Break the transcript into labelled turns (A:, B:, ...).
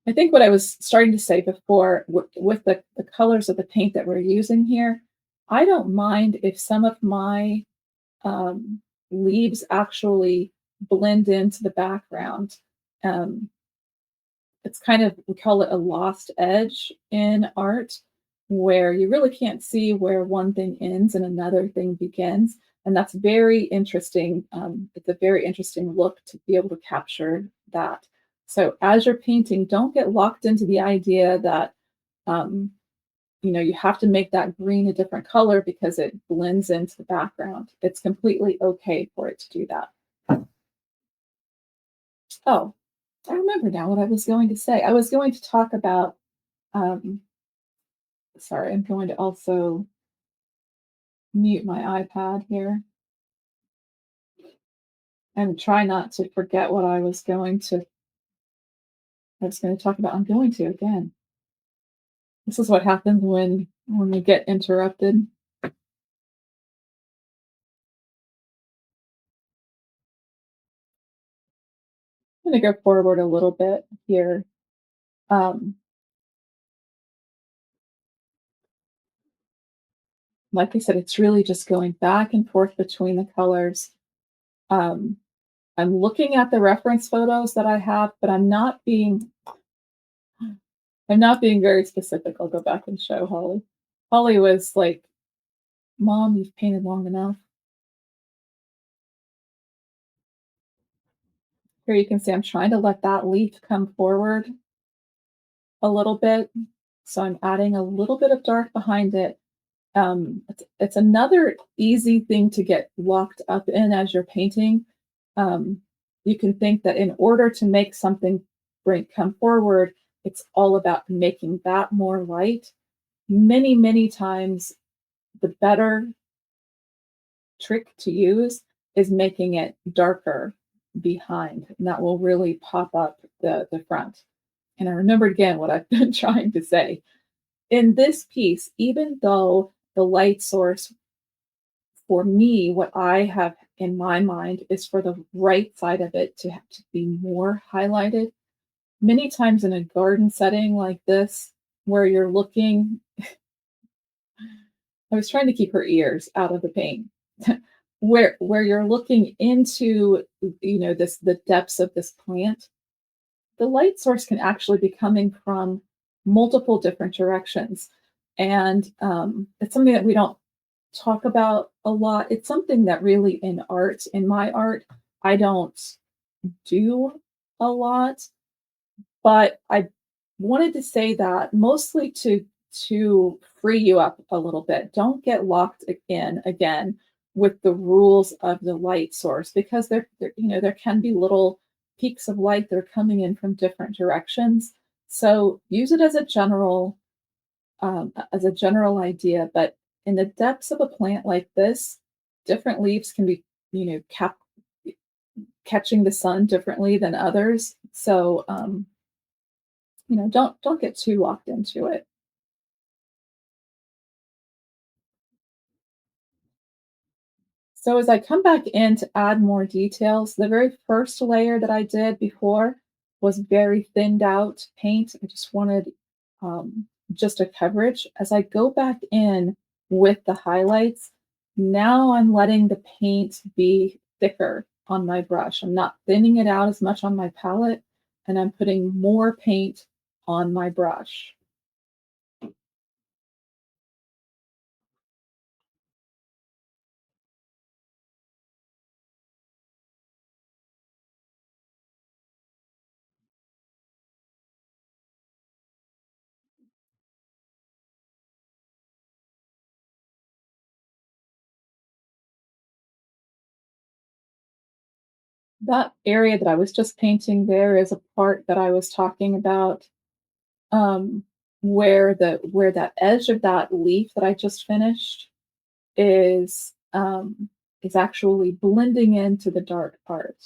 A: I think what I was starting to say before with the colors of the paint that we're using here, I don't mind if some of my um, leaves actually blend into the background. Um, it's kind of, we call it a lost edge in art, where you really can't see where one thing ends and another thing begins. And that's very interesting. It's a very interesting look to be able to capture that. So as you're painting, don't get locked into the idea that um, you have to make that green a different color because it blends into the background. It's completely okay for it to do that. Oh, I remember now what I was going to say. I was going to talk about um, sorry, I'm going to also mute my iPad here and try not to forget what I was going to talk about. I'm going to again. This is what happens when we get interrupted. I'm going to go forward a little bit here. Um, like I said, it's really just going back and forth between the colors. Um, I'm looking at the reference photos that I have, but I'm not being very specific. I'll go back and show Holly. Holly was like, "Mom, you've painted long enough." Here you can see I'm trying to let that leaf come forward a little bit. So I'm adding a little bit of dark behind it. It's another easy thing to get locked up in as you're painting. Um, you can think that in order to make something come forward, it's all about making that more light. Many, many times, the better trick to use is making it darker behind, and that will really pop up the front. And I remembered again what I've been trying to say. In this piece, even though the light source for me, what I have in my mind is for the right side of it to be more highlighted. Many times in a garden setting like this, where you're looking, I was trying to keep her ears out of the paint. Where you're looking into this the depths of this plant, the light source can actually be coming from multiple different directions. And it's something that we don't talk about a lot. It's something that really in my art, I don't do a lot, but I wanted to say that mostly to free you up a little bit. Don't get locked in again with the rules of the light source because there can be little peaks of light that are coming in from different directions. So use it as a general idea, but in the depths of a plant like this, different leaves can be, catching the sun differently than others. So, don't get too locked into it. So as I come back in to add more details, the very first layer that I did before was very thinned out paint. I just wanted just a coverage. As I go back in with the highlights, now I'm letting the paint be thicker on my brush. I'm not thinning it out as much on my palette, and I'm putting more paint on my brush. That area that I was just painting there is a part that I was talking about, um, where that edge of that leaf that I just finished is actually blending into the dark part.